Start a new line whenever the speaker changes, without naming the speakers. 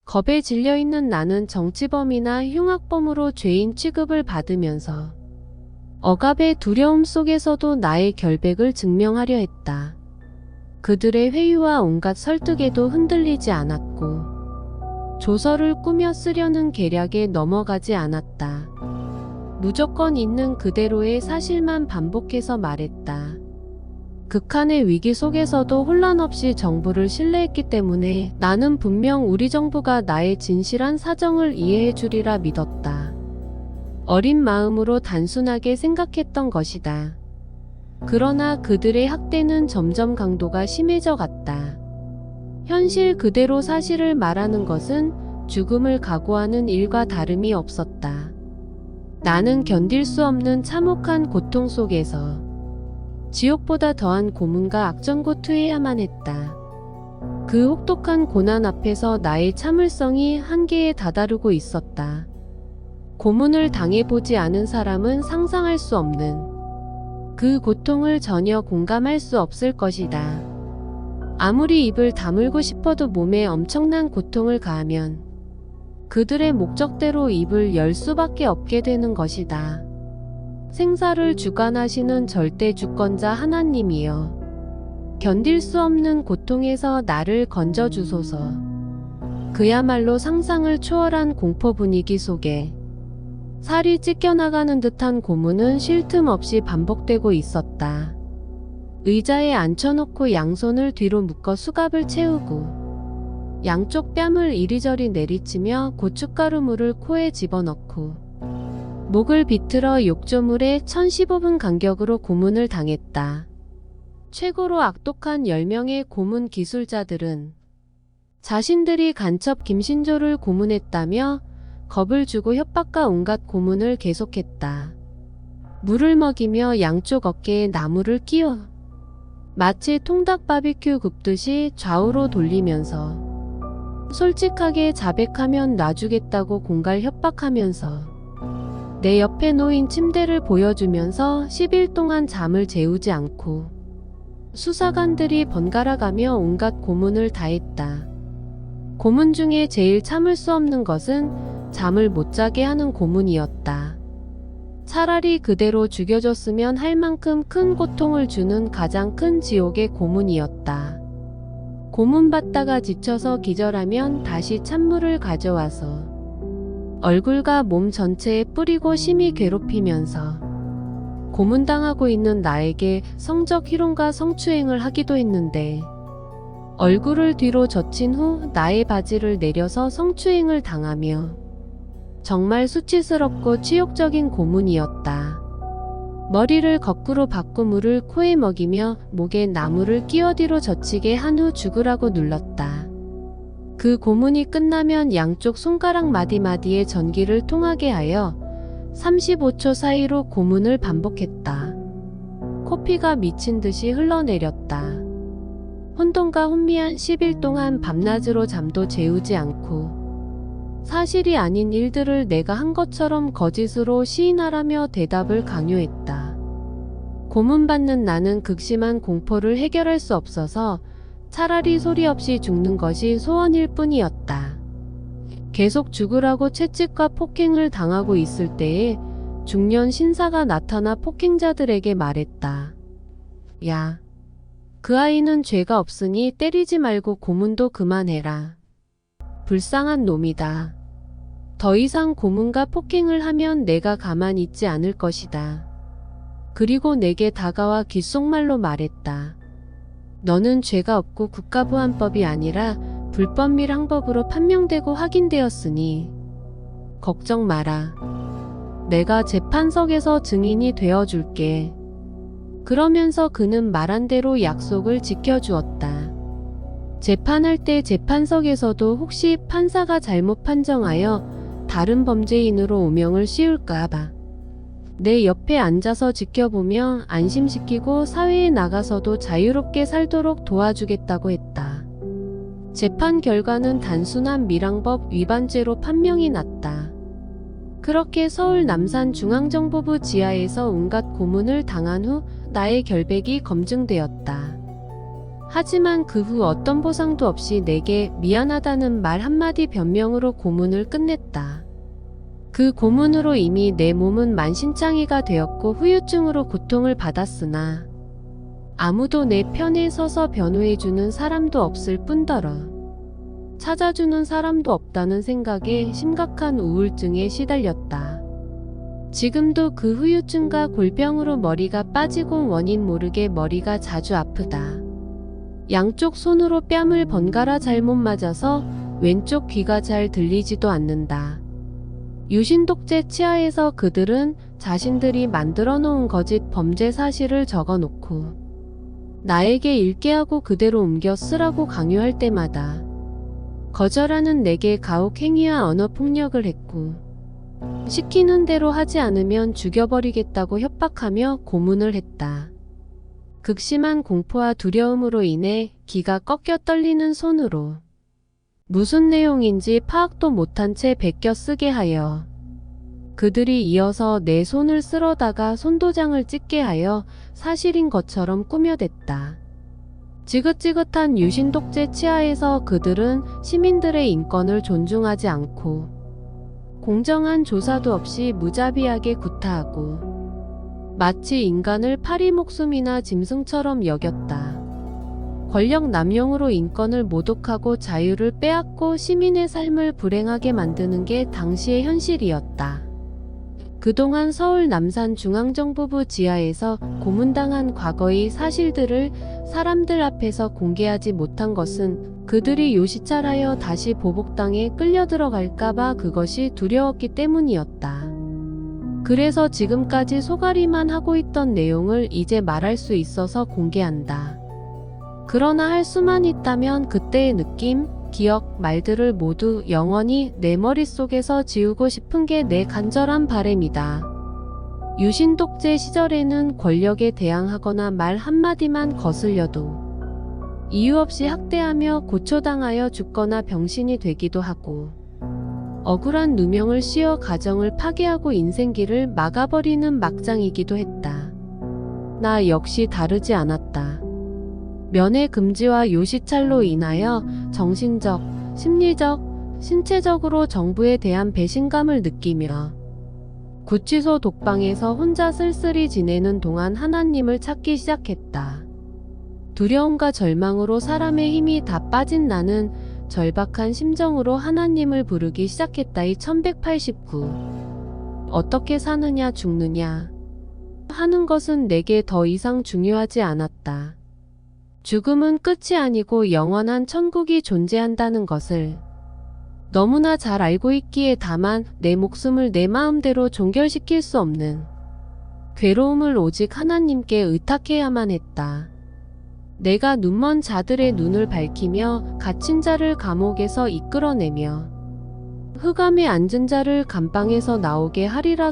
겁에 질려있는 나는 정치범이나 흉악범으로 죄인 취급을 받으면서 억압의 두려움 속에서도 나의 결백을 증명하려 했다. 그들의 회유와 온갖 설득에도 흔들리지 않았고 조서를 꾸며 쓰려는 계략에 넘어가지 않았다. 무조건 있는 그대로의 사실만 반복해서 말했다. 극한의 위기 속에서도 혼란 없이 정부를 신뢰했기 때문에 나는 분명 우리 정부가 나의 진실한 사정을 이해해 주리라 믿었다. 어린 마음으로 단순하게 생각했던 것이다. 그러나 그들의 학대는 점점 강도가 심해져 갔다. 현실 그대로 사실을 말하는 것은 죽음을 각오하는 일과 다름이 없었다. 나는 견딜 수 없는 참혹한 고통 속에서 지옥보다 더한 고문과 악전고투해야만 했다. 그 혹독한 고난 앞에서 나의 참을성이 한계에 다다르고 있었다. 고문을 당해보지 않은 사람은 상상할 수 없는 그 고통을 전혀 공감할 수 없을 것이다. 아무리 입을 다물고 싶어도 몸에 엄청난 고통을 가하면 그들의 목적대로 입을 열 수밖에 없게 되는 것이다. 생사를 주관하시는 절대 주권자 하나님이여, 견딜 수 없는 고통에서 나를 건져주소서. 그야말로 상상을 초월한 공포 분위기 속에 살이 찢겨나가는 듯한 고문은 쉴 틈 없이 반복되고 있었다. 의자에 앉혀놓고 양손을 뒤로 묶어 수갑을 채우고 양쪽 뺨을 이리저리 내리치며 고춧가루물을 코에 집어넣고 목을 비틀어 욕조물에 1015분 간격으로 고문을 당했다. 최고로 악독한 10명의 고문 기술자들은 자신들이 간첩 김신조를 고문했다며 겁을 주고 협박과 온갖 고문을 계속했다. 물을 먹이며 양쪽 어깨에 나무를 끼워 마치 통닭 바비큐 굽듯이 좌우로 돌리면서 솔직하게 자백하면 놔주겠다고 공갈 협박하면서 내 옆에 놓인 침대를 보여주면서 10일 동안 잠을 재우지 않고 수사관들이 번갈아가며 온갖 고문을 다했다. 고문 중에 제일 참을 수 없는 것은 잠을 못 자게 하는 고문이었다. 차라리 그대로 죽여줬으면 할 만큼 큰 고통을 주는 가장 큰 지옥의 고문이었다. 고문받다가 지쳐서 기절하면 다시 찬물을 가져와서 얼굴과 몸 전체에 뿌리고 심히 괴롭히면서 고문당하고 있는 나에게 성적 희롱과 성추행을 하기도 했는데, 얼굴을 뒤로 젖힌 후 나의 바지를 내려서 성추행을 당하며 정말 수치스럽고 치욕적인 고문이었다. 머리를 거꾸로 받고 물을 코에 먹이며 목에 나무를 끼워 뒤로 젖히게 한 후 죽으라고 눌렀다. 그 고문이 끝나면 양쪽 손가락 마디마디에 전기를 통하게 하여 35초 사이로 고문을 반복했다. 코피가 미친 듯이 흘러내렸다. 혼돈과 혼미한 10일 동안 밤낮으로 잠도 재우지 않고 사실이 아닌 일들을 내가 한 것처럼 거짓으로 시인하라며 대답을 강요했다. 고문받는 나는 극심한 공포를 해결할 수 없어서 차라리 소리 없이 죽는 것이 소원일 뿐이었다. 계속 죽으라고 채찍과 폭행을 당하고 있을 때에 중년 신사가 나타나 폭행자들에게 말했다. 야, 그 아이는 죄가 없으니 때리지 말고 고문도 그만해라. 불쌍한 놈이다. 더 이상 고문과 폭행을 하면 내가 가만히 있지 않을 것이다. 그리고 내게 다가와 귓속말로 말했다. 너는 죄가 없고 국가보안법이 아니라 불법 밀항법으로 판명되고 확인되었으니 걱정 마라. 내가 재판석에서 증인이 되어줄게. 그러면서 그는 말한 대로 약속을 지켜주었다. 재판할 때 재판석에서도 혹시 판사가 잘못 판정하여 다른 범죄인으로 오명을 씌울까봐 내 옆에 앉아서 지켜보며 안심시키고 사회에 나가서도 자유롭게 살도록 도와주겠다고 했다. 재판 결과는 단순한 밀항법 위반죄로 판명이 났다. 그렇게 서울 남산중앙정보부 지하에서 온갖 고문을 당한 후 나의 결백이 검증되었다. 하지만 그 후 어떤 보상도 없이 내게 미안하다는 말 한마디 변명으로 고문을 끝냈다. 그 고문으로 이미 내 몸은 만신창이가 되었고 후유증으로 고통을 받았으나 아무도 내 편에 서서 변호해주는 사람도 없을 뿐더러 찾아주는 사람도 없다는 생각에 심각한 우울증에 시달렸다. 지금도 그 후유증과 골병으로 머리가 빠지고 원인 모르게 머리가 자주 아프다. 양쪽 손으로 뺨을 번갈아 잘못 맞아서 왼쪽 귀가 잘 들리지도 않는다. 유신독재 치하에서 그들은 자신들이 만들어 놓은 거짓 범죄 사실을 적어 놓고 나에게 읽게 하고 그대로 옮겨 쓰라고 강요할 때마다 거절하는 내게 가혹행위와 언어폭력을 했고 시키는 대로 하지 않으면 죽여버리겠다고 협박하며 고문을 했다. 극심한 공포와 두려움으로 인해 기가 꺾여 떨리는 손으로 무슨 내용인지 파악도 못한 채 베껴 쓰게 하여 그들이 이어서 내 손을 쓸어다가 손도장을 찍게 하여 사실인 것처럼 꾸며댔다. 지긋지긋한 유신독재 치하에서 그들은 시민들의 인권을 존중하지 않고 공정한 조사도 없이 무자비하게 구타하고 마치 인간을 파리 목숨이나 짐승처럼 여겼다. 권력 남용으로 인권을 모독하고 자유를 빼앗고 시민의 삶을 불행하게 만드는 게 당시의 현실이었다. 그동안 서울 남산중앙정보부 지하에서 고문당한 과거의 사실들을 사람들 앞에서 공개하지 못한 것은 그들이 요시찰하여 다시 보복당에 끌려 들어갈까봐 그것이 두려웠기 때문이었다. 그래서 지금까지 소가리만 하고 있던 내용을 이제 말할 수 있어서 공개한다. 그러나 할 수만 있다면 그때의 느낌, 기억, 말들을 모두 영원히 내 머릿속에서 지우고 싶은 게 내 간절한 바램이다. 유신독재 시절에는 권력에 대항하거나 말 한마디만 거슬려도 이유 없이 학대하며 고초당하여 죽거나 병신이 되기도 하고 억울한 누명을 씌워 가정을 파괴하고 인생길을 막아버리는 막장이기도 했다. 나 역시 다르지 않았다. 면회 금지와 요시찰로 인하여 정신적, 심리적, 신체적으로 정부에 대한 배신감을 느끼며 구치소 독방에서 혼자 쓸쓸히 지내는 동안 하나님을 찾기 시작했다. 두려움과 절망으로 사람의 힘이 다 빠진 나는 절박한 심정으로 하나님을 부르기 시작했다. 1189. 어떻게 사느냐 죽느냐 하는 것은 내게 더 이상 중요하지 않았다. 죽음은 끝이 아니고 영원한 천국이 존재한다는 것을 너무나 잘 알고 있기에 다만 내 목숨을 내 마음대로 종결시킬 수 없는 괴로움을 오직 하나님께 의탁해야만 했다. 내가 눈먼 자들의 눈을 밝히며 갇힌 자를 감옥에서 이끌어내며 흑암에 앉은 자를 감방에서 나오게 하리라.